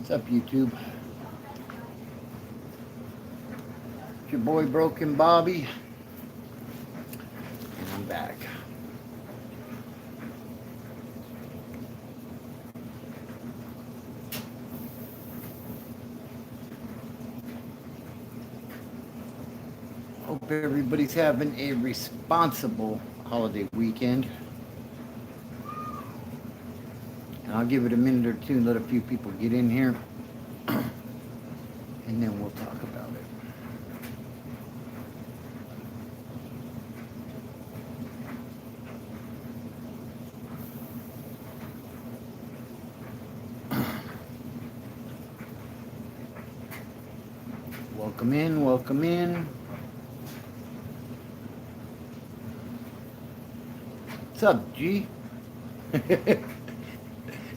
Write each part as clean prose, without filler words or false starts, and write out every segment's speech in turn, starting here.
What's up, YouTube? It's your boy Broken Bobby, and I'm back. Hope everybody's having a responsible holiday weekend. And I'll give it a minute or two and let a few people get in here, and then we'll talk about it. Welcome in, welcome in. What's up, G?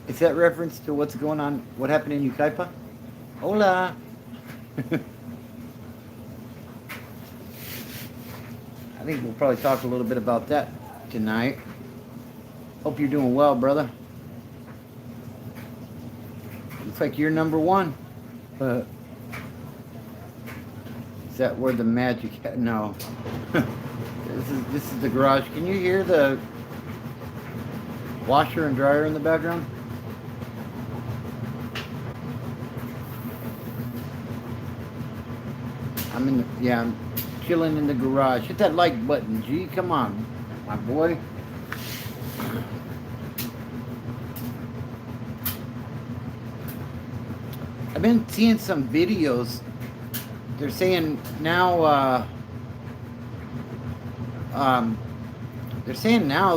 Is that reference to what's going on, what happened in Yucaipa? Hola! I think we'll probably talk a little bit about that tonight. Hope you're doing well, brother. Looks like you're number one. Is that where the magic? No. This is the garage. Can you hear the washer and dryer in the background? I'm chilling in the garage. Hit that like button, G. Come on, my boy. I've been seeing some videos. They're saying now,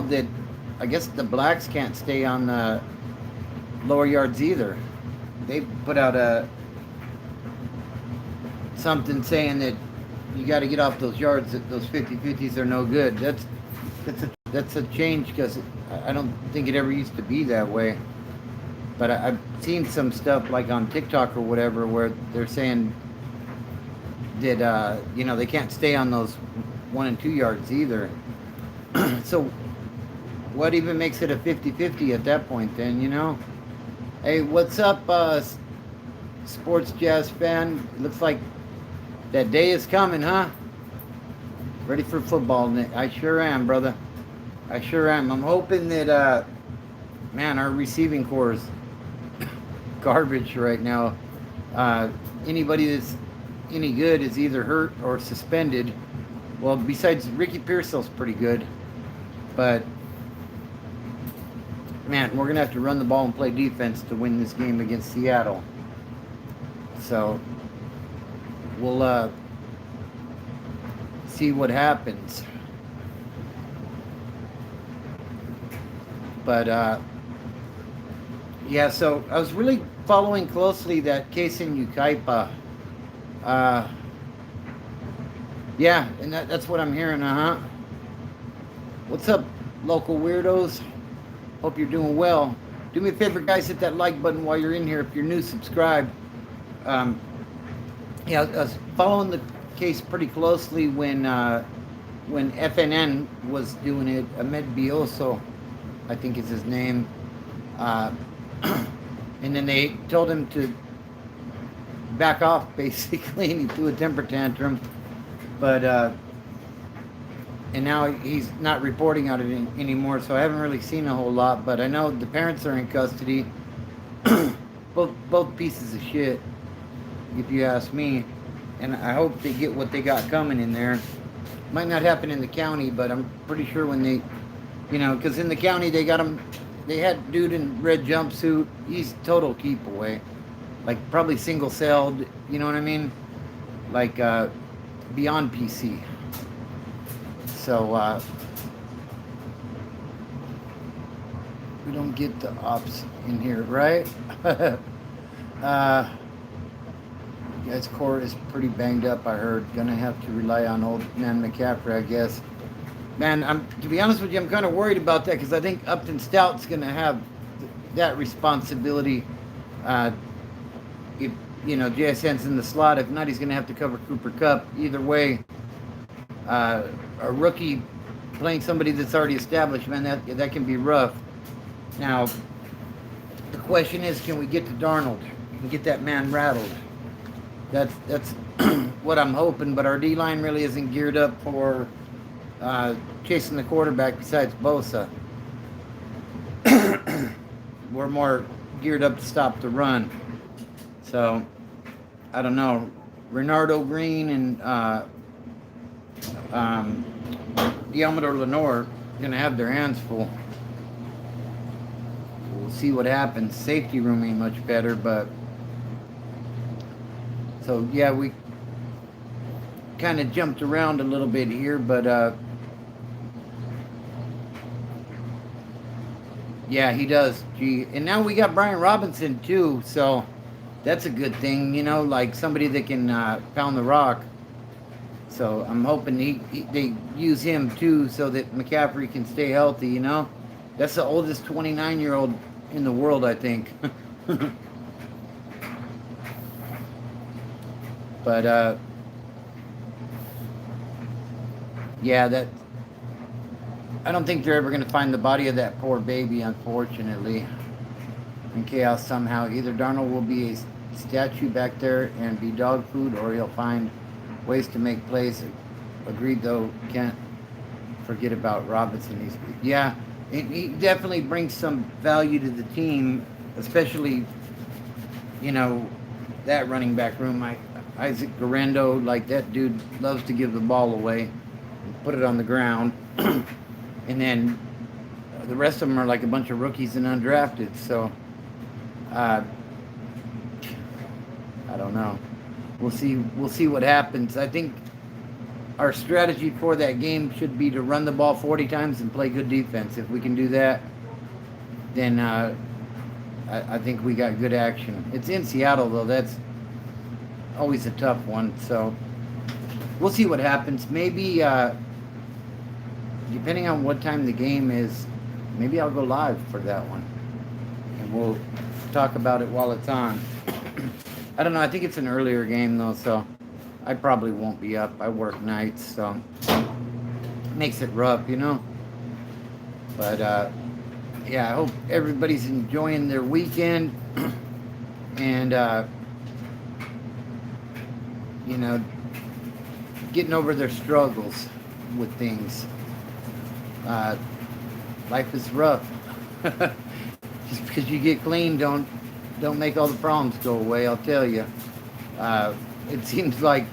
that I guess the blacks can't stay on the lower yards either. They put out something saying that you got to get off those yards. That those 50-50s are no good. That's a change, because I don't think it ever used to be that way. But I've seen some stuff like on TikTok or whatever where they're saying that they can't stay on those 1 and 2 yards either. So what even makes it a 50-50 at that point then, Hey, what's up, Sports Jazz fan? It looks like that day is coming, huh? Ready for football, Nick? I sure am, brother. I sure am. I'm hoping that, our receiving core is garbage right now. Anybody that's any good is either hurt or suspended. Well, besides Ricky Pearsall's pretty good. But, man, we're going to have to run the ball and play defense to win this game against Seattle. So, we'll see what happens. But, so I was really following closely that case in Yucaipa. And that's what I'm hearing, What's up, local weirdos? Hope you're doing well. Do me a favor, guys, hit that like button while you're in here. If you're new, subscribe. I was following the case pretty closely when FNN was doing it. Ahmed Bioso, I think is his name. And then they told him to back off, basically, and he threw a temper tantrum. But, and now he's not reporting on it anymore, so I haven't really seen a whole lot. But I know the parents are in custody. both pieces of shit, if you ask me. And I hope they get what they got coming in there. Might not happen in the county, but I'm pretty sure when they, because in the county they got him, they had dude in red jumpsuit. He's total keep away. Like probably single-celled, you know what I mean? Like beyond PC. So we don't get the ops in here, right? Guy's core is pretty banged up, I heard. Gonna have to rely on old man McCaffrey, I guess. Man, to be honest with you, I'm kind of worried about that, because I think Upton Stout's gonna have that responsibility. If JSN's in the slot, if not, he's gonna have to cover Cooper Kupp. Either way, a rookie playing somebody that's already established, man, that can be rough. Now, the question is, can we get to Darnold? and get that man rattled. That's what I'm hoping. But our D line really isn't geared up for chasing the quarterback. Besides Bosa, we're more geared up to stop the run. So I don't know. Renardo Green and Diamador Lenore gonna have their hands full. We'll see what happens. Safety room ain't much better, but so yeah, we kind of jumped around a little bit here, but yeah, he does. Gee, and now we got Brian Robinson too, so that's a good thing, you know, like somebody that can pound the rock. So I'm hoping they use him too, so that McCaffrey can stay healthy. You know, that's the oldest 29-year-old in the world, I think. But yeah, that I don't think they're ever going to find the body of that poor baby, unfortunately. In chaos somehow, either Darnold will be a statue back there and be dog food, or he'll find ways to make plays. Agreed, though. Can't forget about Robinson. Yeah, he definitely brings some value to the team, especially, you know, that running back room. Isaac Garendo, like that dude loves to give the ball away and put it on the ground. And then the rest of them are like a bunch of rookies and undrafted. So I don't know. We'll see what happens. I think our strategy for that game should be to run the ball 40 times and play good defense. If we can do that, then I think we got good action. It's in Seattle, though. That's always a tough one. So we'll see what happens. Maybe, depending on what time the game is, maybe I'll go live for that one. And we'll talk about it while it's on. I don't know. I think it's an earlier game, though, so I probably won't be up. I work nights, so it makes it rough, you know? But, yeah, I hope everybody's enjoying their weekend and, you know, getting over their struggles with things. Life is rough. Just because you get clean, don't make all the problems go away, I'll tell you. It seems like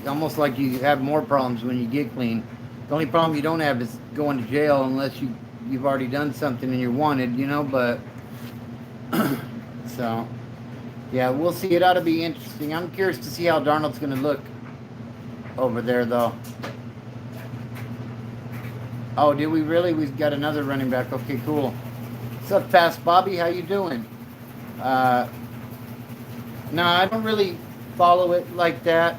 almost like you have more problems when you get clean. The only problem you don't have is going to jail unless you've already done something and you're wanted, you know, but so yeah, we'll see. It ought to be interesting. I'm curious to see how Darnold's going to look over there, though. Oh, did we really? We've got another running back. Okay, cool. What's up, Fast Bobby? How you doing? No, I don't really follow it like that.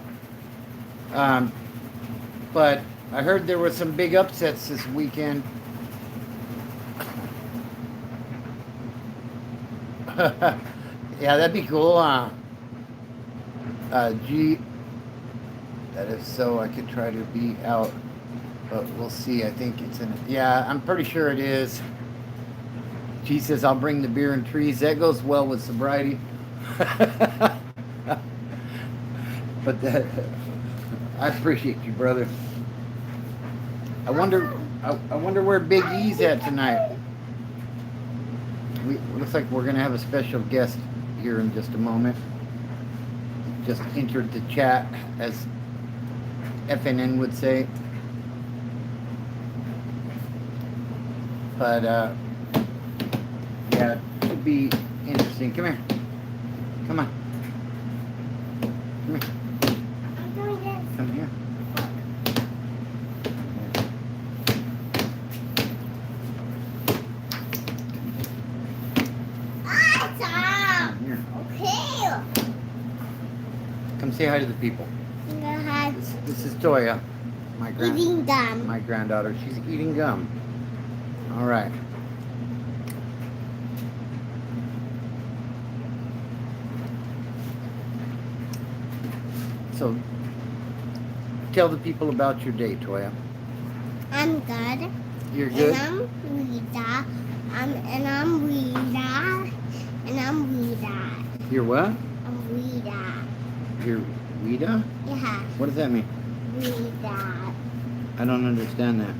But I heard there were some big upsets this weekend. Yeah, that'd be cool. Gee, that is so. I could try to be out, but we'll see. I think it's in. Yeah, I'm pretty sure it is. G says, I'll bring the beer and trees. That goes well with sobriety. But I appreciate you, brother. I wonder where Big E's at tonight. Looks like we're gonna have a special guest here in just a moment. Just entered the chat, as FNN would say. But yeah, it should be interesting. Come here. Come on. Come here. I'm doing this. Come here. Awesome. Come here. Okay. Come say hi to the people. Hi. This is Toya, Eating gum. my granddaughter. She's eating gum. All right. So, tell the people about your day, Toya. I'm good. You're good? And I'm Rita. And I'm Rita. And I'm Rita. You're what? I'm Rita. You're Rita? Yeah, What does that mean? Rita. I don't understand that.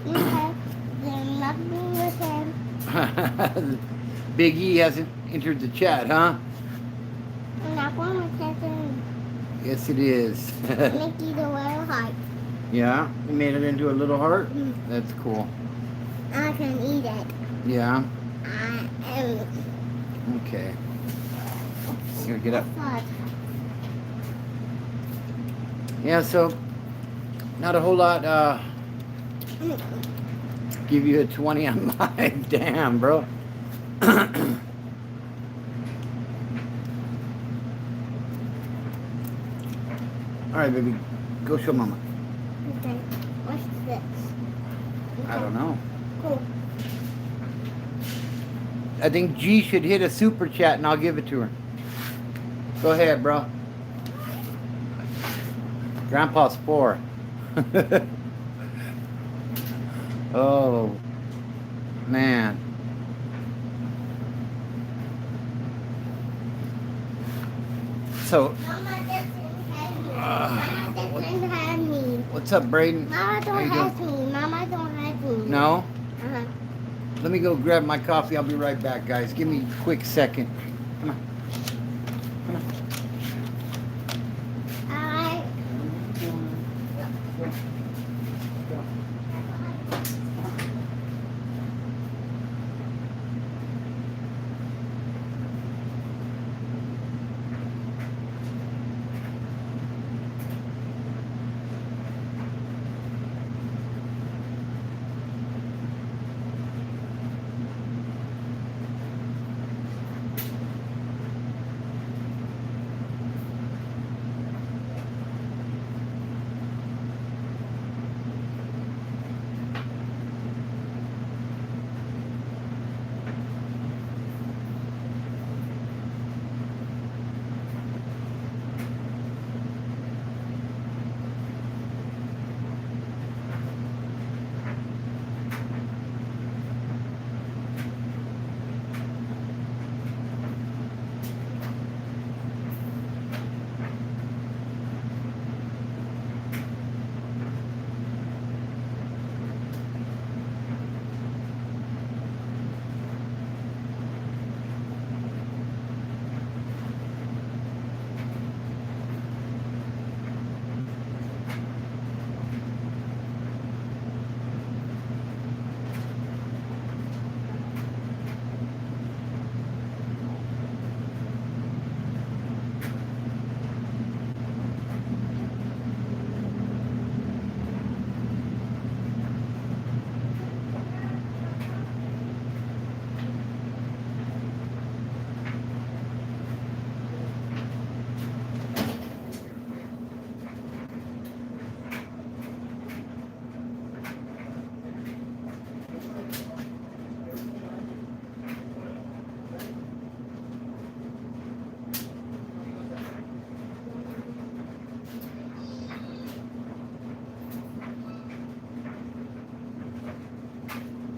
Okay, there's nothing with him. Big E hasn't entered the chat, huh? I'm not going to catch him. Yes, it is. Mickey the little heart. Yeah, you made it into a little heart. Mm. That's cool. I can eat it. Yeah. I am. Okay. Here, get up. Thought. Yeah, so not a whole lot. Give you a 20 on live. Damn, bro. All right, baby. Go show mama. Okay, what's this? I don't know. Cool. I think G should hit a super chat and I'll give it to her. Go ahead, bro. Grandpa's 4. Oh, man. So, Mama doesn't have me. Mama doesn't have me. what's up, Braden? Mama How don't you have me. Mama don't have me. No? Uh-huh. Let me go grab my coffee. I'll be right back, guys. Give me a quick second. Come on. Come on. I.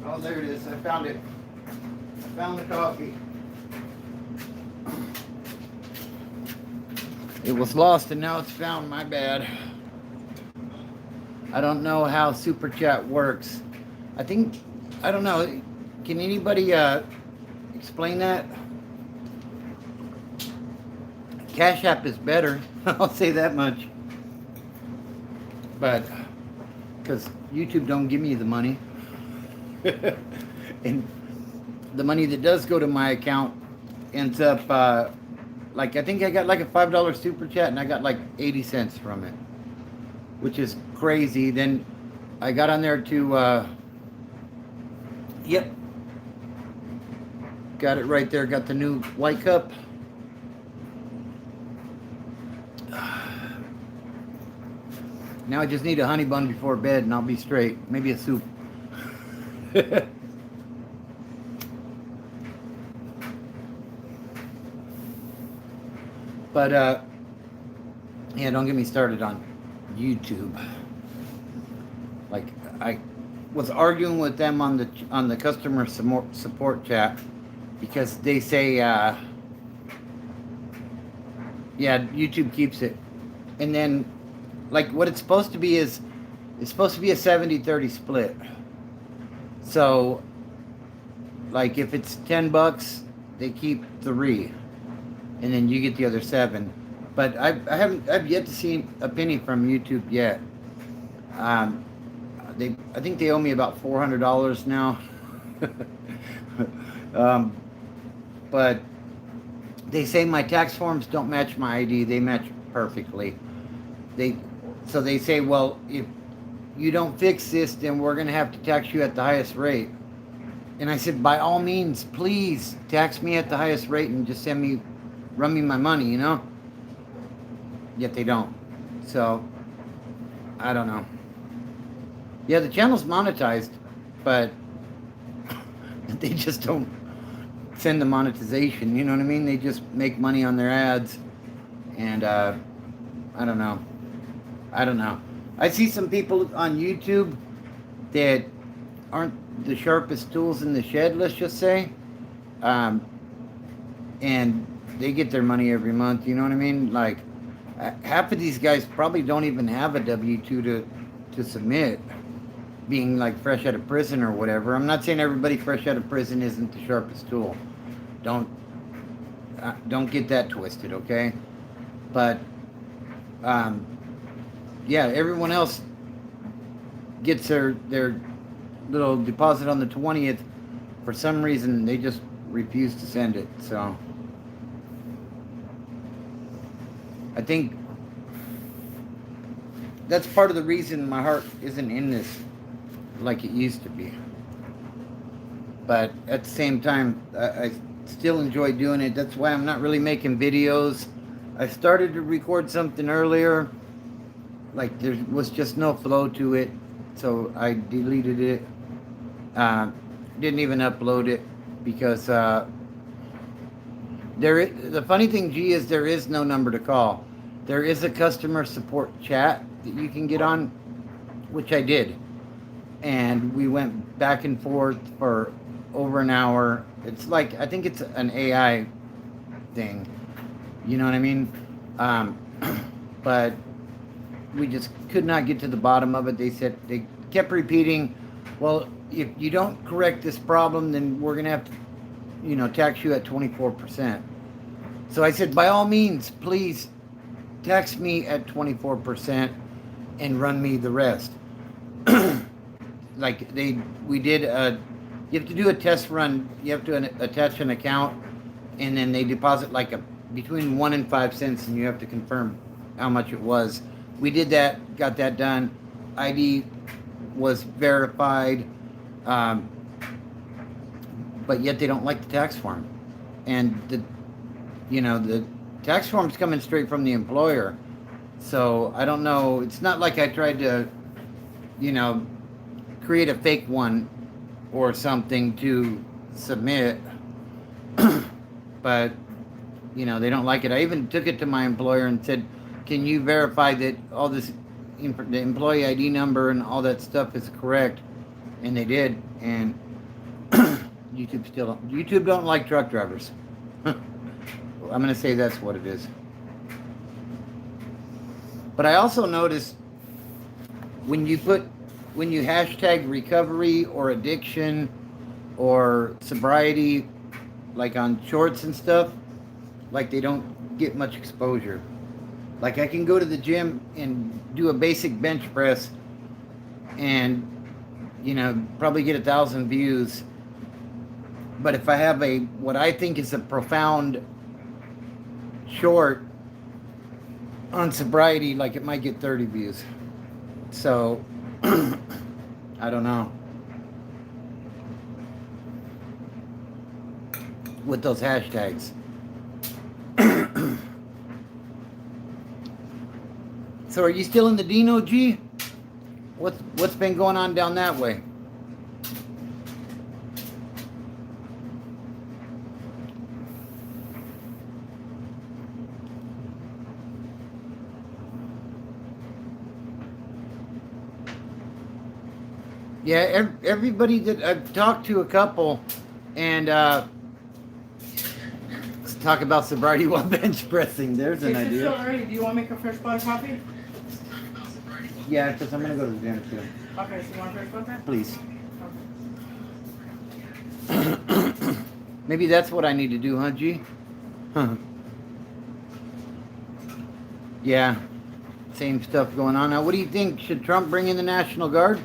Oh, there it is. I found it. I found the coffee. It was lost and now it's found. My bad. I don't know how super chat works. I don't know. Can anybody explain that? Cash App is better. I'll say that much. But because YouTube don't give me the money. And the money that does go to my account ends up like, I think I got like a $5 super chat and I got like 80 cents from it, which is crazy. Then I got on there to yep, got it right there. Got the new white cup. Now I just need a honey bun before bed and I'll be straight. Maybe a soup. But yeah, don't get me started on YouTube. Like, I was arguing with them on the customer support chat, because they say, yeah, YouTube keeps it. And then, like, what it's supposed to be is, it's supposed to be a 70-30 split. So, like, if it's $10, they keep 3, and then you get the other 7. But I've yet to see a penny from YouTube yet. I think they owe me about $400 now. But they say my tax forms don't match my ID. They match perfectly. So they say, well, if you don't fix this, then we're going to have to tax you at the highest rate. And I said, by all means, please tax me at the highest rate and just run me my money, you know? Yet they don't. So, I don't know. Yeah, the channel's monetized, but they just don't send the monetization, you know what I mean? They just make money on their ads. And, I don't know. I see some people on YouTube that aren't the sharpest tools in the shed, let's just say. And they get their money every month, you know what I mean? Like, half of these guys probably don't even have a W-2 to submit, being like fresh out of prison or whatever. I'm not saying everybody fresh out of prison isn't the sharpest tool. Don't get that twisted, okay? But, yeah, everyone else gets their little deposit on the 20th. For some reason, they just refuse to send it, so I think that's part of the reason my heart isn't in this like it used to be. But at the same time, I still enjoy doing it. That's why I'm not really making videos. I started to record something earlier, like there was just no flow to it, so I deleted it. Didn't even upload it because the funny thing, G, is there is no number to call. There is a customer support chat that you can get on, which I did. And we went back and forth for over an hour. It's like, I think it's an AI thing. You know what I mean? But we just could not get to the bottom of it. They kept repeating, well, if you don't correct this problem, then we're going to have to, tax you at 24%. So I said, by all means, please tax me at 24% and run me the rest. Like we did you have to do a test run. You have to attach an account, and then they deposit like between 1 and 5 cents, and you have to confirm how much it was. We did that, got that done. ID was verified, but yet they don't like the tax form. And the tax form's coming straight from the employer. So I don't know. It's not like I tried to, create a fake one or something to submit. But, they don't like it. I even took it to my employer and said, can you verify that all this, the employee ID number and all that stuff is correct? And they did. And YouTube don't like truck drivers. I'm going to say that's what it is. But I also noticed when you hashtag recovery or addiction or sobriety, like on shorts and stuff, like they don't get much exposure. Like I can go to the gym and do a basic bench press and, probably get 1,000 views. But if I have what I think is a profound short on sobriety, like it might get 30 views. So, I don't know. With those hashtags. So are you still in the Dino, G? What's been going on down that way? Yeah, everybody that I've talked to, a couple, and talk about sobriety while bench pressing. There's an Is it still idea. early? Do you want to make a fresh pot of coffee? Yeah, because I'm gonna go to the gym too. Okay, so you want a fresh pot then? Please. Okay. Maybe that's what I need to do, huh, G? Huh. Yeah. Same stuff going on. Now, what do you think? Should Trump bring in the National Guard?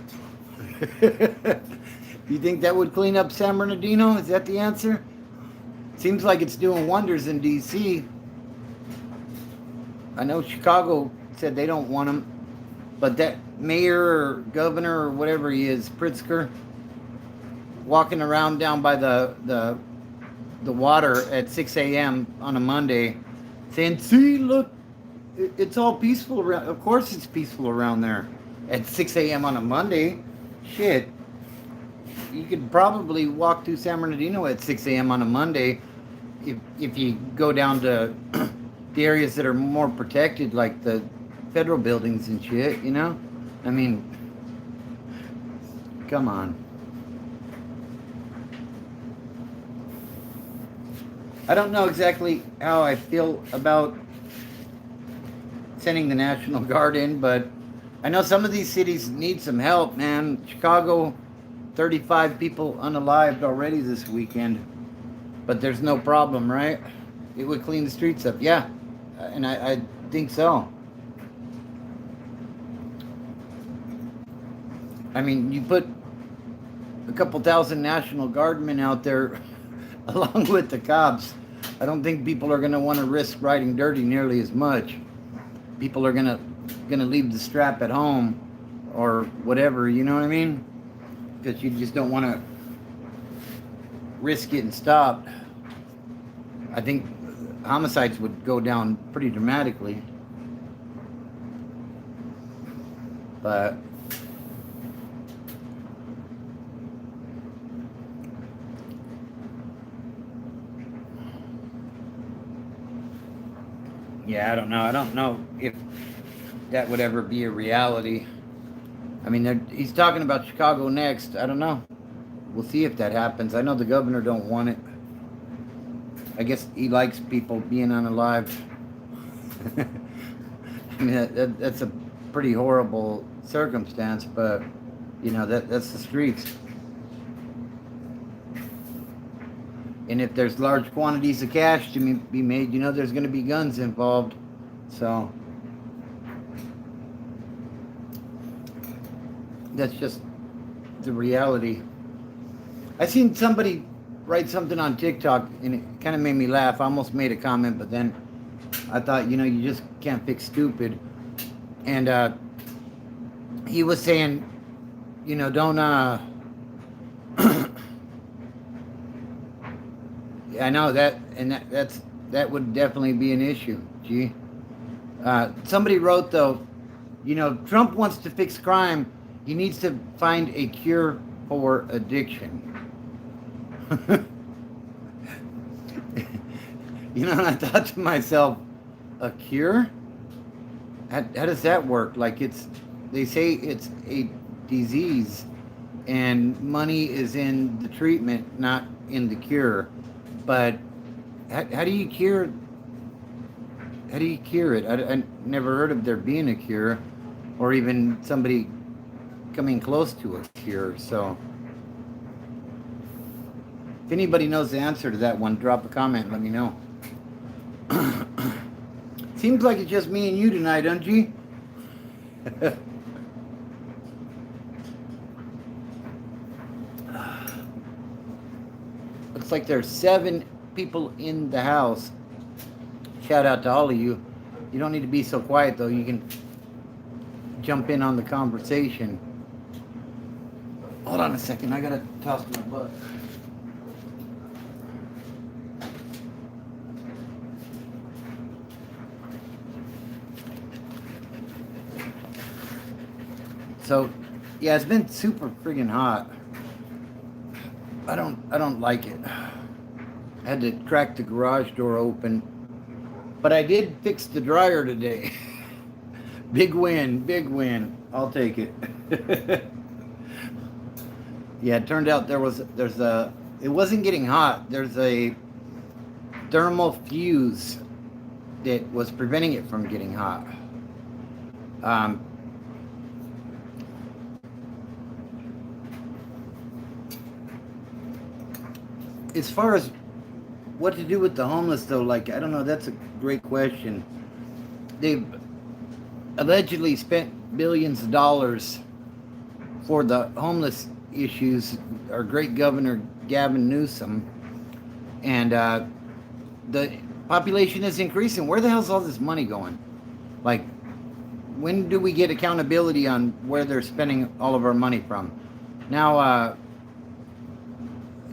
You think that would clean up San Bernardino? Is that the answer? Seems like it's doing wonders in D.C. I know Chicago said they don't want him, but that mayor or governor or whatever he is, Pritzker, walking around down by the water at 6 a.m. on a Monday, saying, "See, look, it's all peaceful around." Of course, it's peaceful around there at 6 a.m. on a Monday. Shit, you could probably walk through San Bernardino at 6 a.m. on a Monday if you go down to the areas that are more protected, like the federal buildings and shit. You know, I mean, come on. I don't know exactly how I feel about sending the National Guard in, but I know some of these cities need some help, man. Chicago, 35 people unalived already this weekend, but there's no problem, right? It would clean the streets up. Yeah, and I think so. I mean, you put a couple thousand National Guardmen out there along with the cops. I don't think people are going to want to risk riding dirty nearly as much. People are going to leave the strap at home or whatever, you know what I mean? Because you just don't want to risk getting stopped. I think homicides would go down pretty dramatically. But yeah, I don't know. I don't know if that would ever be a reality. I mean, he's talking about Chicago next. I don't know. We'll see if that happens. I know the governor don't want it. I guess he likes people being unalived. I mean, that's a pretty horrible circumstance, but, you know, that's the streets. And if there's large quantities of cash to be made, you know there's going to be guns involved. So that's just the reality. I seen somebody write something on TikTok, and it kind of made me laugh. I almost made a comment, but then I thought, you know, you just can't fix stupid. And he was saying, you know, don't... I know that, and that would definitely be an issue. Gee, somebody wrote though, you know, Trump wants to fix crime. He needs to find a cure for addiction. You know, and I thought to myself, a cure? How does that work? Like they say it's a disease, and money is in the treatment, not in the cure. But how do you cure? How do you cure it? I never heard of there being a cure, or even somebody coming close to a cure. So, if anybody knows the answer to that one, drop a comment and let me know. Seems like it's just me and you tonight, don't you? Looks like there's 7 people in the house. Shout out to all of you. You don't need to be so quiet though. You can jump in on the conversation. Hold on a second. I gotta toss my butt. So, yeah, it's been super friggin' hot. I don't like it. I had to crack the garage door open. But I did fix the dryer today. Big win, big win. I'll take it. Yeah, it turned out it wasn't getting hot. There's a thermal fuse that was preventing it from getting hot. Um, as far as what to do with the homeless, though, like, I don't know, that's a great question. They've allegedly spent billions of dollars for the homeless issues, our great governor Gavin Newsom, and the population is increasing. Where the hell's all this money going? Like, when do we get accountability on where they're spending all of our money from? Now,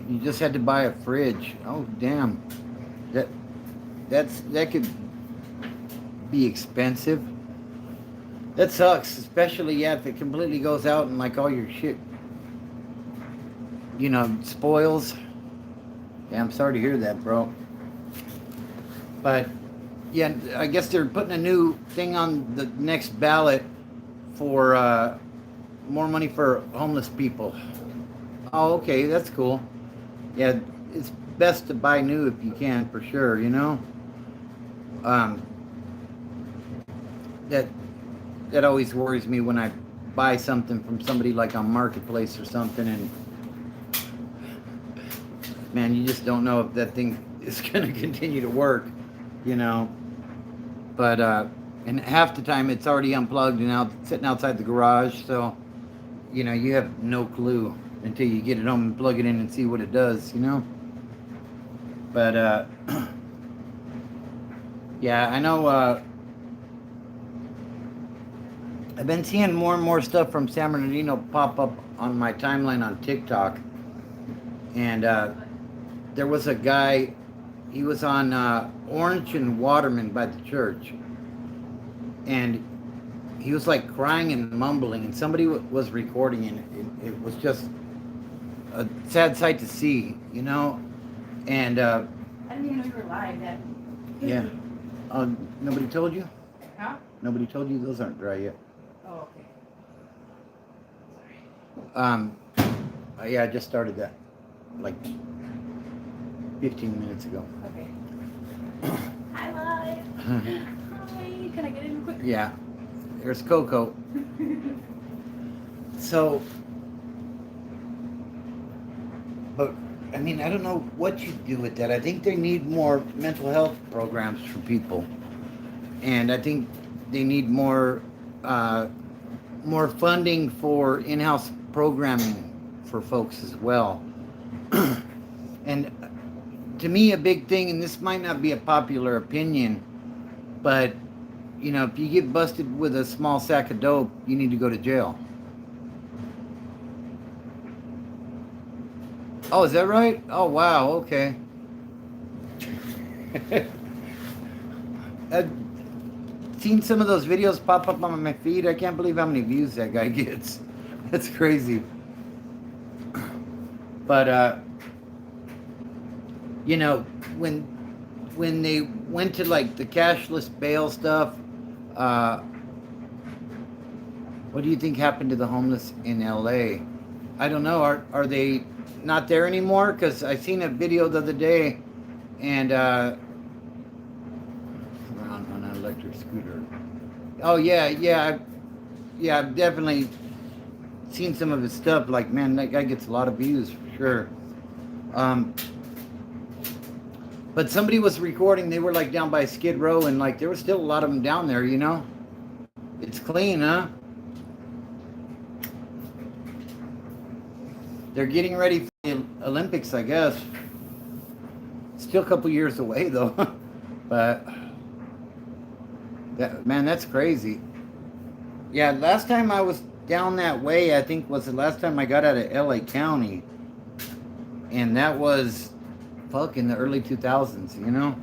you just had to buy a fridge. Oh, damn. That could be expensive. That sucks, especially, yeah, if it completely goes out and, like, all your shit, you know, spoils. Yeah, I'm sorry to hear that, bro. But, yeah, I guess they're putting a new thing on the next ballot for more money for homeless people. Oh, okay, that's cool. Yeah, it's best to buy new if you can, for sure, you know? That always worries me when I buy something from somebody like on Marketplace or something, and man, you just don't know if that thing is going to continue to work, you know? But, and half the time it's already unplugged and out, sitting outside the garage, so, you know, you have no clue until you get it home and plug it in and see what it does, you know? But, yeah, I know, I've been seeing more and more stuff from San Bernardino pop up on my timeline on TikTok. And there was a guy, he was on Orange and Waterman by the church. And he was like crying and mumbling, and somebody was recording it. It was just a sad sight to see, you know? And I didn't even know you were live. That. yeah. Nobody told you? Huh? Nobody told you? Those aren't dry yet. Oh, okay. Sorry. Yeah, I just started that like 15 minutes ago. Okay. Hi, live. Hi. Can I get in quick? Yeah, there's Coco. So, but I mean, I don't know what you do with that. I think they need more mental health programs for people, and I think they need more funding for in-house programming for folks as well. And to me, a big thing, and this might not be a popular opinion, but you know, if you get busted with a small sack of dope, you need to go to jail. Oh, is that right? Oh, wow, okay. I've seen some of those videos pop up on my feed. I can't believe how many views that guy gets. That's crazy. But, you know, when they went to, like, the cashless bail stuff, what do you think happened to the homeless in LA? I don't know. Are they not there anymore? Because I seen a video the other day, and around on an electric scooter. Oh yeah, I've definitely seen some of his stuff. Like, man, that guy gets a lot of views for sure. But somebody was recording. They were like down by Skid Row, and like there was still a lot of them down there. You know, it's clean, huh? They're getting ready for the Olympics, I guess. Still a couple years away, though. But, man, that's crazy. Yeah, last time I was down that way, I think was the last time I got out of LA County. And that was, in the early 2000s, you know?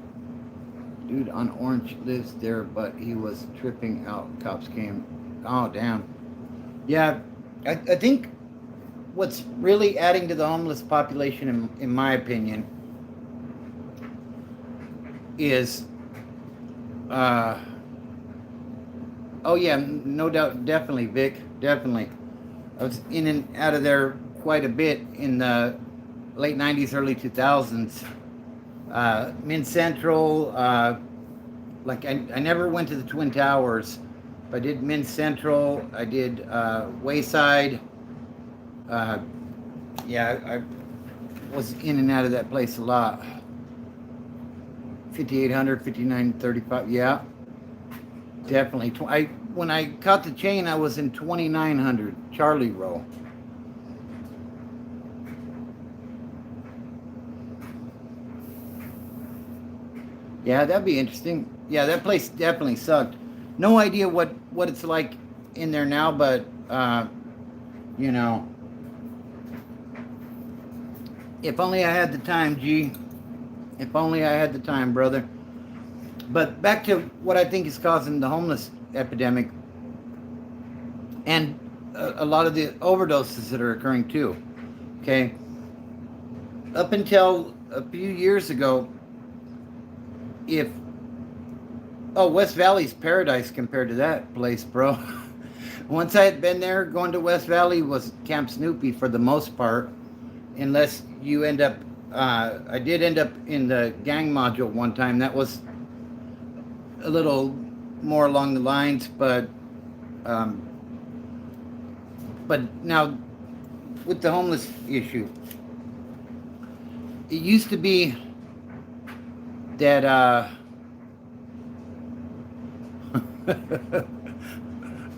Dude on Orange lives there, but he was tripping out. Cops came. Oh, damn. Yeah, I think what's really adding to the homeless population, in my opinion, is, oh yeah, no doubt, definitely, Vic, definitely. I was in and out of there quite a bit in the late 90s, early 2000s. Min Central. Like I never went to the Twin Towers. I did Min Central. I did Wayside. Yeah, I was in and out of that place a lot. 5800, 5935. Yeah, definitely. When I caught the chain, I was in 2900 Charlie Row. Yeah, that'd be interesting. Yeah, that place definitely sucked. No idea what it's like in there now, but you know, if only I had the time, G. If only I had the time, brother. But back to what I think is causing the homeless epidemic and a lot of the overdoses that are occurring too. Okay. Up until a few years ago, West Valley's paradise compared to that place, bro. Once I had been there, going to West Valley was Camp Snoopy for the most part, unless you end up. I did end up in the gang module one time. That was a little more along the lines, but now with the homeless issue, it used to be that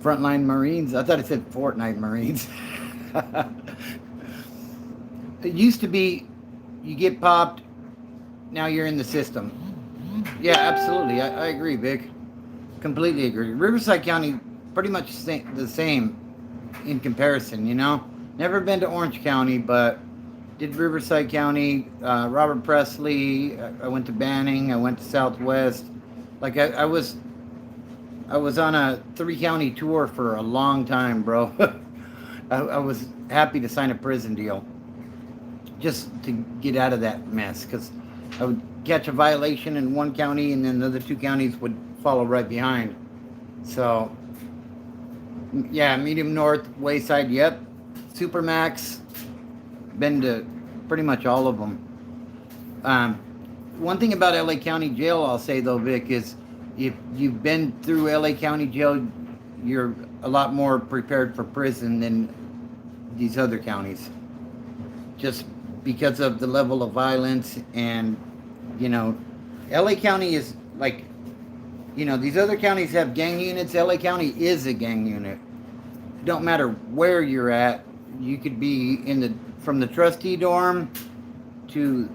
Frontline Marines. I thought it said Fortnite Marines. It used to be you get popped, now you're in the system. Yeah, absolutely. I agree, Vic. Completely agree. Riverside County, pretty much the same in comparison, you know? Never been to Orange County, but did Riverside County, Robert Presley. I went to Banning. I went to Southwest. Like I was on a 3-county tour for a long time, bro. I was happy to sign a prison deal just to get out of that mess, because I would catch a violation in one county and then the other 2 counties would follow right behind. So, yeah, Medium North, Wayside, yep. Supermax, been to pretty much all of them. One thing about LA County Jail, I'll say though, Vic, is if you've been through LA County Jail, you're a lot more prepared for prison than these other counties. Just because of the level of violence and, you know, LA County is like, you know, these other counties have gang units. LA County is a gang unit. Don't matter where you're at. You could be from the trustee dorm to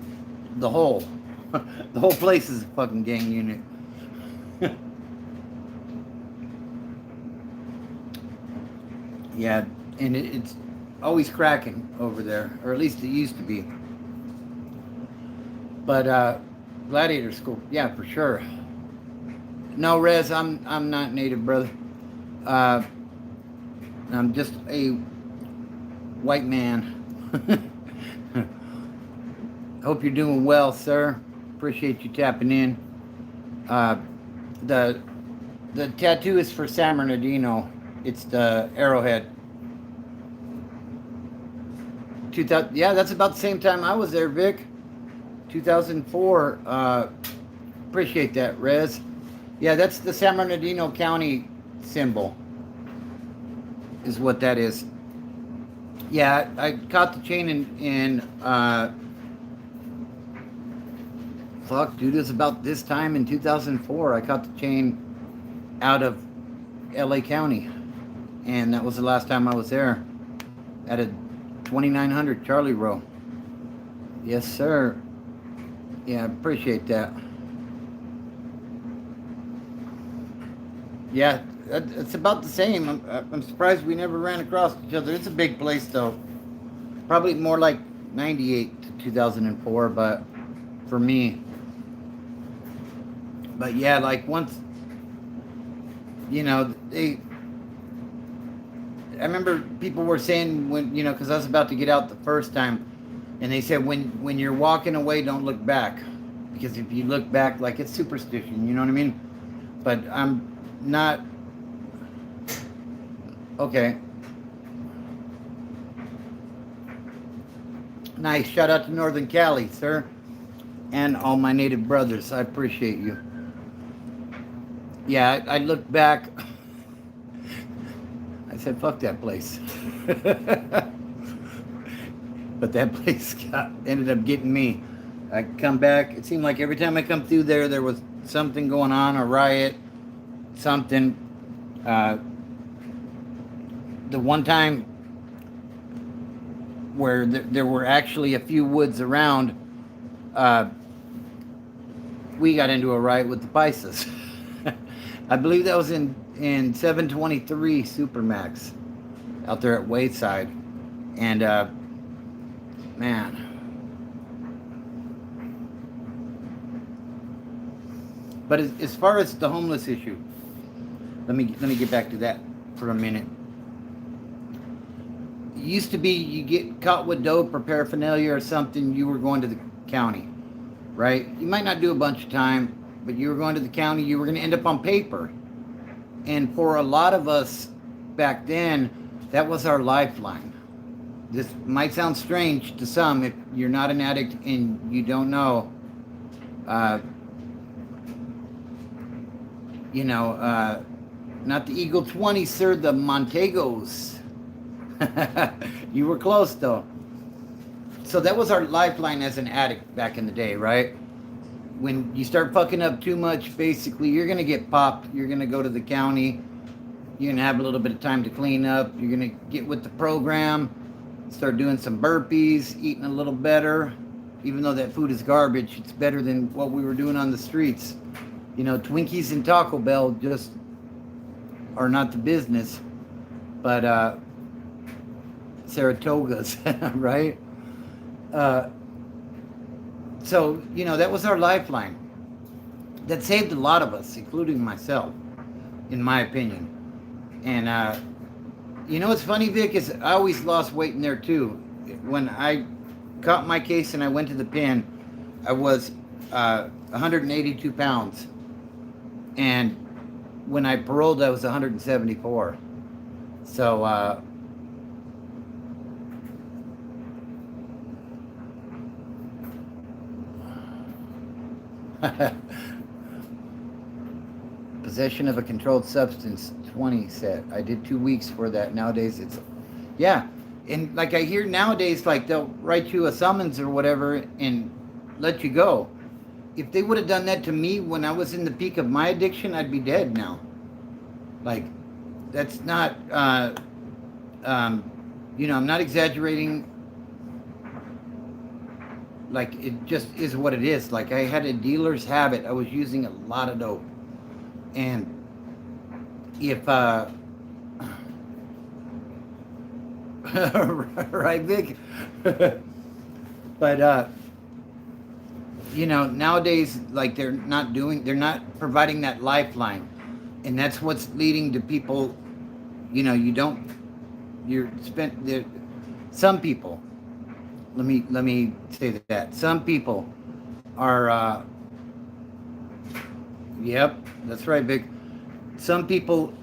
the whole. The whole place is a fucking gang unit. Yeah, and it's always cracking over there, or at least it used to be. But Gladiator School, yeah, for sure. No, Rez, I'm not native, brother. I'm just a white man. Hope you're doing well, sir. Appreciate you tapping in. The tattoo is for San Bernardino. It's the arrowhead. Yeah, that's about the same time I was there, Vic. 2004. Appreciate that, Rez. Yeah, that's the San Bernardino County symbol. Is what that is. Yeah, I caught the chain in fuck, dude, it was about this time in 2004. I caught the chain out of LA County. And that was the last time I was there. At a 2900 Charlie Row. Yes, sir. Yeah, appreciate that. Yeah, it's about the same. I'm surprised we never ran across each other. It's a big place, though. Probably more like 98 to 2004, but for me. But yeah, like once, you know, I remember people were saying when, you know, because I was about to get out the first time, and they said when you're walking away, don't look back, because if you look back, like, it's superstition, you know what I mean? But I'm not. Okay. Nice. Shout out to Northern Cali, sir. and all my native brothers. I appreciate you. Yeah, I looked back. I said, fuck that place. But that place ended up getting me. I come back. It seemed like every time I come through there was something going on, a riot, something. The one time where there were actually a few woods around, we got into a riot with the Pisces. I believe that was in 723 Supermax out there at Wayside. And, man. But as far as the homeless issue, let me get back to that for a minute. It used to be you get caught with dope or paraphernalia or something, you were going to the county, right? You might not do a bunch of time, but you were going to the county, you were going to end up on paper. And for a lot of us back then, that was our lifeline. This might sound strange to some if you're not an addict and you don't know. Not the Eagle 20, sir, the Montegos. You were close, though. So that was our lifeline as an addict back in the day, right? When you start fucking up too much, basically, you're going to get popped. You're going to go to the county. You're going to have a little bit of time to clean up. You're going to get with the program, start doing some burpees, eating a little better. Even though that food is garbage, it's better than what we were doing on the streets. You know, Twinkies and Taco Bell just are not the business, but Saratogas, right? So, that was our lifeline. That saved a lot of us, including myself, in my opinion. And, what's funny, Vic, is I always lost weight in there, too. When I caught my case and I went to the pen, I was 182 pounds. And when I paroled, I was 174. So, possession of a controlled substance, 20 set. I did 2 weeks for that. Nowadays, yeah. And like I hear nowadays, like they'll write you a summons or whatever and let you go. If they would have done that to me when I was in the peak of my addiction, I'd be dead now. Like, that's not, I'm not exaggerating. Like, it just is what it is. Like, I had a dealer's habit. I was using a lot of dope. And if, right, Vic? But, nowadays, like, they're not providing that lifeline. And that's what's leading to people, some people, let me say that. Some people are, yep, that's right, Vic. Some people,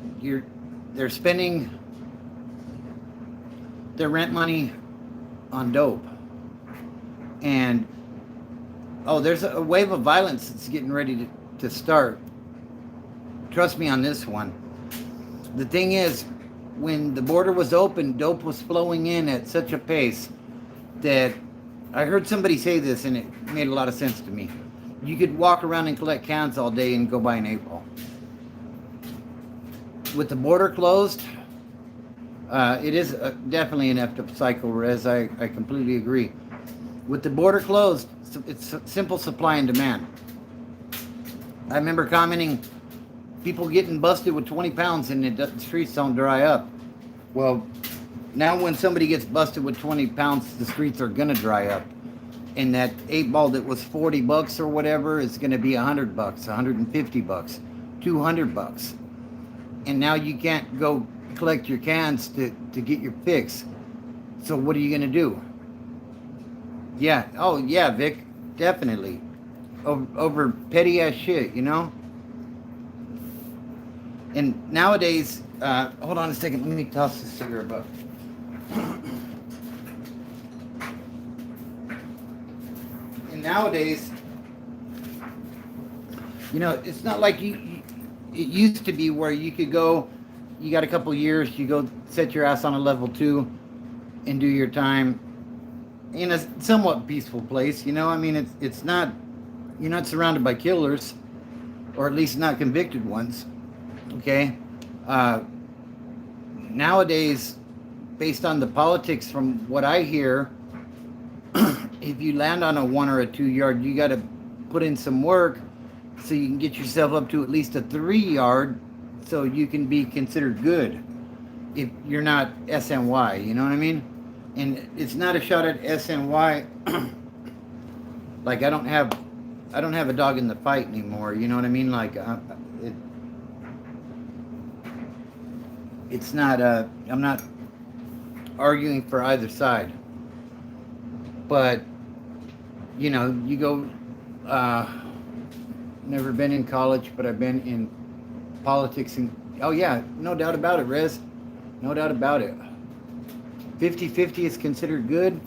they're spending their rent money on dope. And, there's a wave of violence that's getting ready to start. Trust me on this one. The thing is, when the border was open, dope was flowing in at such a pace that I heard somebody say this and it made a lot of sense to me. You could walk around and collect cans all day and go buy an 8-ball. With the border closed, it is definitely an effed up cycle, Rez. I completely agree. With the border closed, it's simple supply and demand. I remember commenting, people getting busted with 20 pounds and the streets don't dry up. Well, now when somebody gets busted with 20 pounds, the streets are going to dry up. And that 8-ball that was $40 or whatever is going to be $100, $150, $200. And now you can't go collect your cans to get your fix. So what are you going to do? Yeah. Oh, yeah, Vic. Definitely. Over petty ass shit, And nowadays, hold on a second. Let me toss this cigarette butt. And nowadays, You know, it's not like it used to be where you could go, you got a couple years, you go set your ass on a level 2 and do your time in a somewhat peaceful place. You know, I mean, it's not, you're not surrounded by killers, or at least not convicted ones. Okay, nowadays, based on the politics, from what I hear, if you land on a 1 or a 2 yard, you got to put in some work so you can get yourself up to at least a 3 yard, so you can be considered good if you're not SNY. You know what I mean? And it's not a shot at SNY. Like, I don't have a dog in the fight anymore. You know what I mean? Like, it's not. I'm not arguing for either side. But you know, you go. Never been in college, but I've been in politics. And oh yeah, no doubt about it, Rez. No doubt about it. 50-50 is considered good.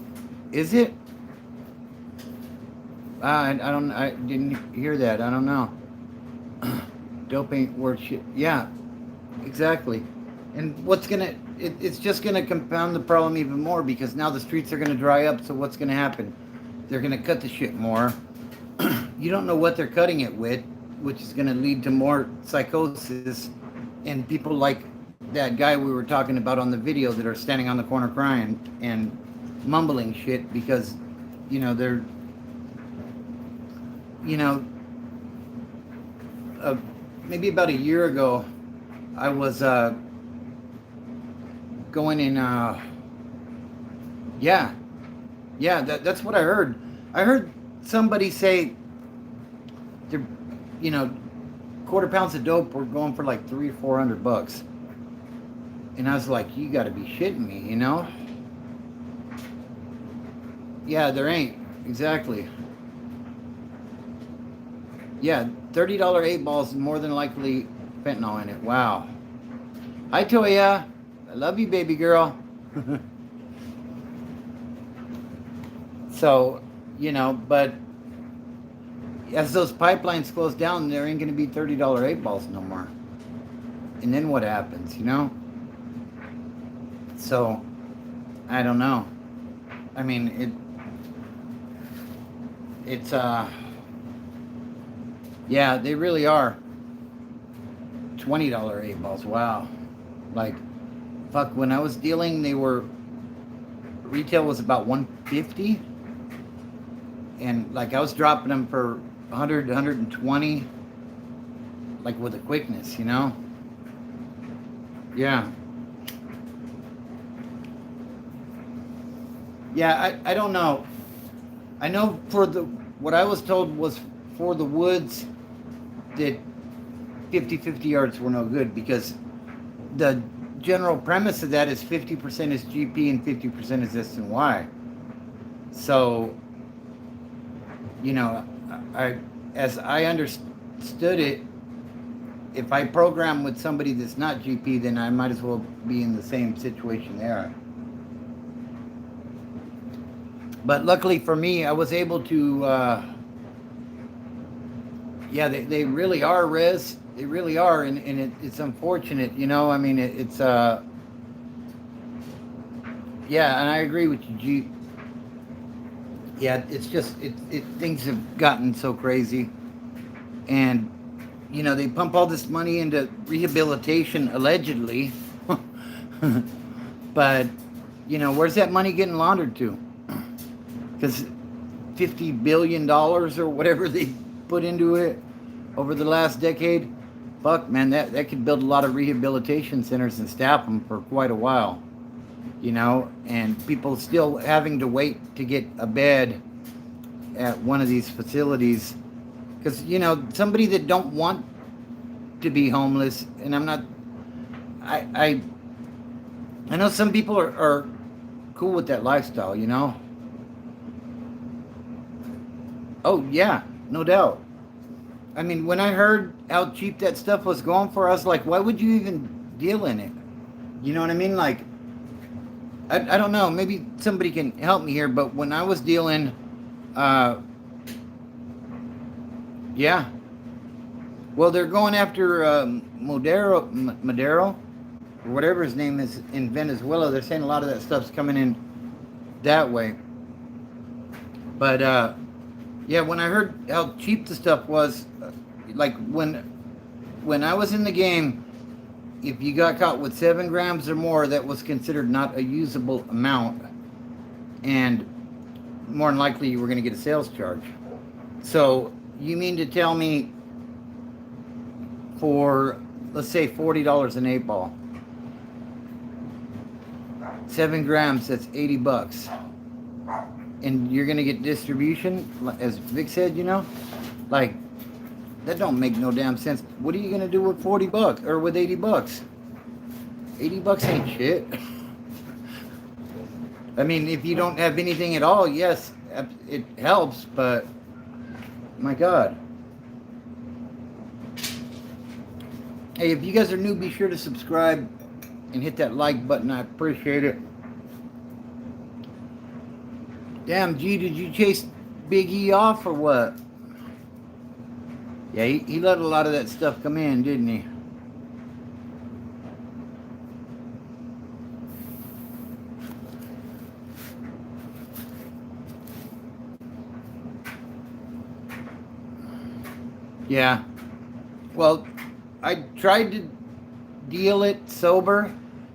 Is it? I didn't hear that. I don't know. Dope ain't worth shit. Yeah, exactly. And what's gonna? It's just gonna compound the problem even more, because now the streets are gonna dry up. So what's gonna happen? They're gonna cut the shit more. You don't know what they're cutting it with, which is gonna lead to more psychosis and people like that guy we were talking about on the video that are standing on the corner crying and mumbling shit because, you know, they're, you know, maybe about a year ago, I was going in, that's what I heard. I heard somebody say, they're, you know, quarter pounds of dope were going for like $300 or $400. And I was like, you gotta be shitting me, you know? Yeah, there ain't. Exactly. Yeah, $30 8 balls, more than likely fentanyl in it. Wow. Hi, Toya. I love you, baby girl. So, you know, but as those pipelines close down, there ain't gonna be $30 8 balls no more. And then what happens, you know? So, I don't know. I mean, it's yeah, they really are. $20 8 balls, wow. Like, fuck, when I was dealing, retail was about $150. And like, I was dropping them for 100, 120, like with a quickness, you know? Yeah. Yeah, I don't know. I know what I was told was for the woods that 50-50 yards were no good, because the general premise of that is 50% is GP and 50% is SNY. So, you know, as I understood it, if I program with somebody that's not GP, then I might as well be in the same situation there. But luckily for me, I was able to, yeah, they really are, Rez. They really are, and it's unfortunate, you know. I mean, it's yeah, and I agree with you, G. Yeah, it's just, things have gotten so crazy. And, you know, they pump all this money into rehabilitation, allegedly. But, you know, where's that money getting laundered to? Because $50 billion or whatever they put into it over the last decade, fuck, man, that could build a lot of rehabilitation centers and staff them for quite a while, you know, and people still having to wait to get a bed at one of these facilities. Because, you know, somebody that don't want to be homeless, and I'm not, I know some people are cool with that lifestyle, you know. Oh, yeah, no doubt. I mean, when I heard how cheap that stuff was going for, I was like, why would you even deal in it? You know what I mean? Like, I don't know. Maybe somebody can help me here, but when I was dealing, yeah, Well, they're going after Madero, or whatever his name is in Venezuela. They're saying a lot of that stuff's coming in that way. But yeah, when I heard how cheap the stuff was, like when I was in the game, if you got caught with 7 grams or more, that was considered not a usable amount, and more than likely you were going to get a sales charge. So you mean to tell me for, let's say, $40 an 8-ball, 7 grams, that's $80, and you're going to get distribution, as Vic said, you know, like, that don't make no damn sense. What are you going to do with $40 or with $80? $80 ain't shit. I mean, if you don't have anything at all, yes, it helps, but my God. Hey, if you guys are new, be sure to subscribe and hit that like button. I appreciate it. Damn, G, did you chase Big E off or what? Yeah, he let a lot of that stuff come in, didn't he? Yeah. Well, I tried to deal it sober,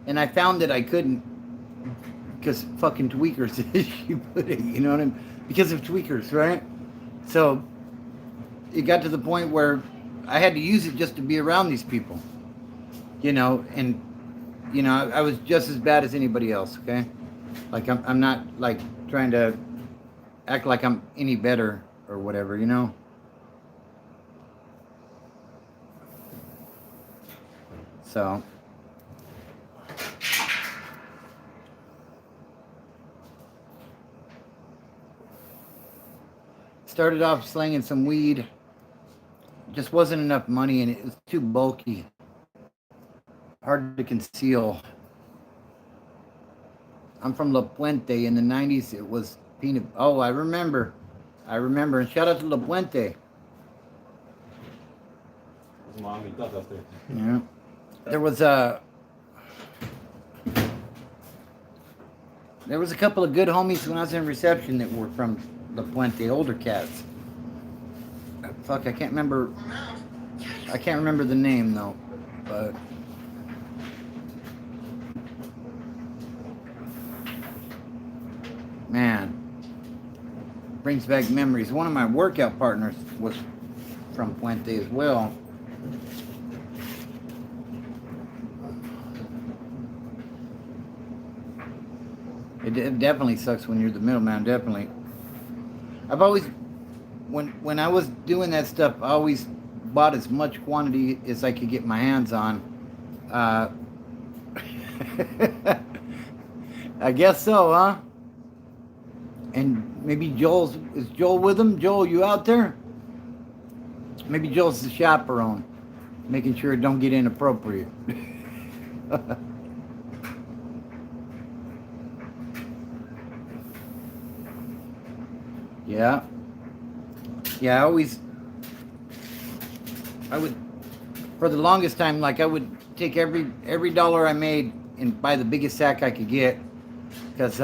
and I found that I couldn't, because fucking tweakers, as you put it, you know what I mean? Because of tweakers, right? So it got to the point where I had to use it just to be around these people, you know, and, you know, I was just as bad as anybody else, okay? Like, I'm not, like, trying to act like I'm any better or whatever, you know? So started off slinging some weed. Just wasn't enough money, and it was too bulky, hard to conceal. I'm from La Puente. In the 90s, it was peanut. Oh, I remember. And shout out to La Puente. Yeah. There was a couple of good homies when I was in reception that were from La Puente, older cats. Fuck, I can't remember the name though, but man, brings back memories. One of my workout partners was from Puente as well. It definitely sucks when you're the middleman, definitely. I've always, when I was doing that stuff, I always bought as much quantity as I could get my hands on. I guess so, huh? And maybe is Joel with him? Joel, you out there? Maybe Joel's the chaperone, making sure it don't get inappropriate. Yeah. Yeah, I would, for the longest time, like I would take every dollar I made and buy the biggest sack I could get, because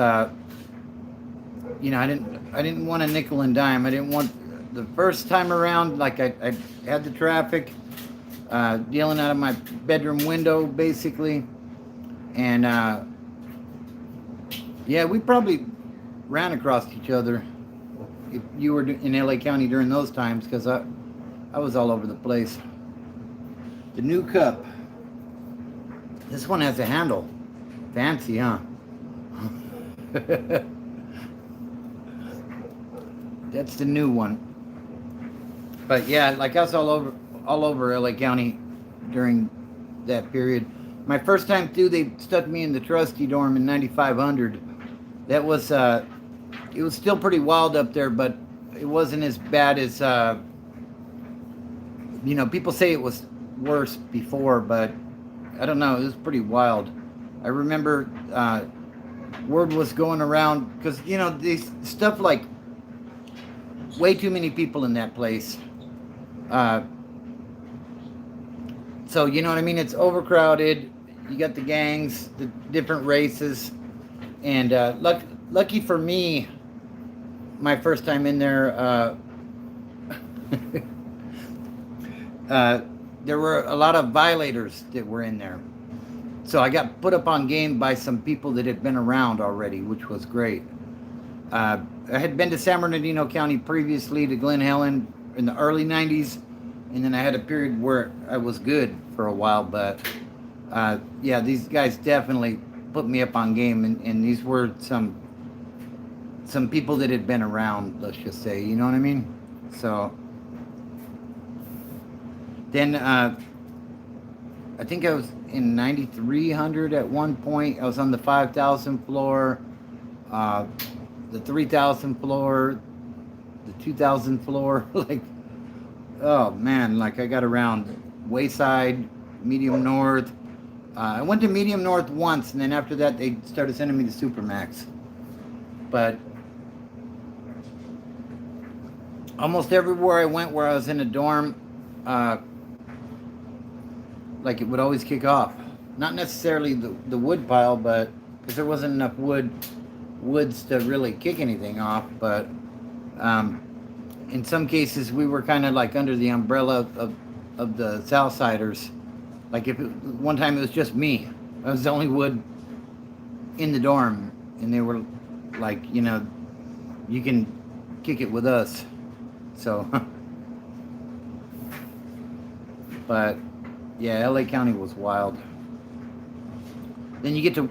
you know, I didn't want a nickel and dime. I didn't want the first time around, like I had the traffic dealing out of my bedroom window basically, and yeah, we probably ran across each other if you were in LA County during those times, because I was all over the place. The new cup. This one has a handle. Fancy, huh? That's the new one. But yeah, like I was all over LA County during that period. My first time through, they stuck me in the trustee dorm in 9500. That was it was still pretty wild up there, but it wasn't as bad as you know, people say it was worse before, but I don't know, it was pretty wild. I remember word was going around, because you know, these stuff, like way too many people in that place. So you know what I mean? It's overcrowded. You got the gangs, the different races, and lucky for me, my first time in there, there were a lot of violators that were in there. So I got put up on game by some people that had been around already, which was great. I had been to San Bernardino County previously, to Glen Helen in the early 90s, and then I had a period where I was good for a while, but yeah, these guys definitely put me up on game, and these were some people that had been around, let's just say, you know what I mean? So then I think I was in 9300 at one point. I was on the 5000 floor, the 3000 floor, the 2000 floor. Like, oh man, like I got around Wayside, Medium North. I went to Medium North once, and then after that they started sending me to Supermax. But almost everywhere I went where I was in a dorm, like it would always kick off. Not necessarily the wood pile, but because there wasn't enough woods to really kick anything off. But in some cases, we were kind of like under the umbrella of the Southsiders. Like one time it was just me. I was the only wood in the dorm, and they were like, you know, you can kick it with us. So, but yeah, LA County was wild. Then you get to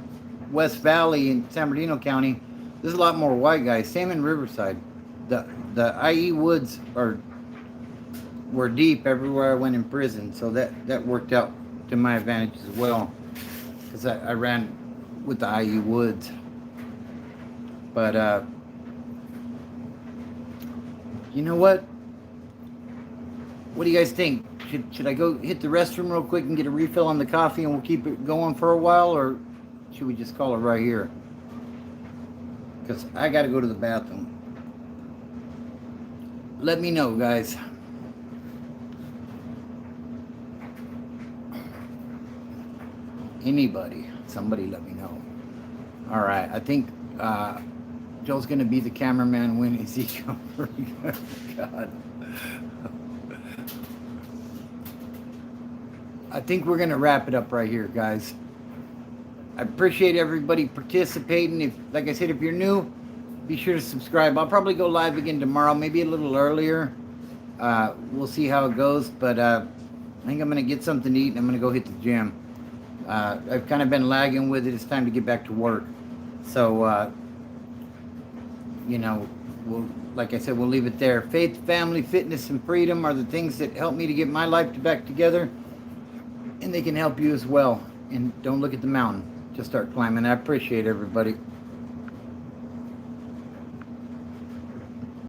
West Valley in San Bernardino County. There's a lot more white guys. Same in Riverside. The IE woods were deep everywhere I went in prison, so that worked out to my advantage as well, because I ran with the IE woods. But you know what? What do you guys think? Should I go hit the restroom real quick and get a refill on the coffee, and we'll keep it going for a while, or should we just call it right here? Because I got to go to the bathroom. Let me know, guys. Somebody let me know. All right, I think Joe's going to be the cameraman when is he coming? God. I think we're going to wrap it up right here, guys. I appreciate everybody participating. If, like I said, if you're new, be sure to subscribe. I'll probably go live again tomorrow, maybe a little earlier. We'll see how it goes, but I think I'm going to get something to eat, and I'm going to go hit the gym. I've kind of been lagging with it. It's time to get back to work. So, you know, like I said, we'll leave it there. Faith, family, fitness, and freedom are the things that help me to get my life back together. And they can help you as well. And don't look at the mountain. Just start climbing. I appreciate everybody.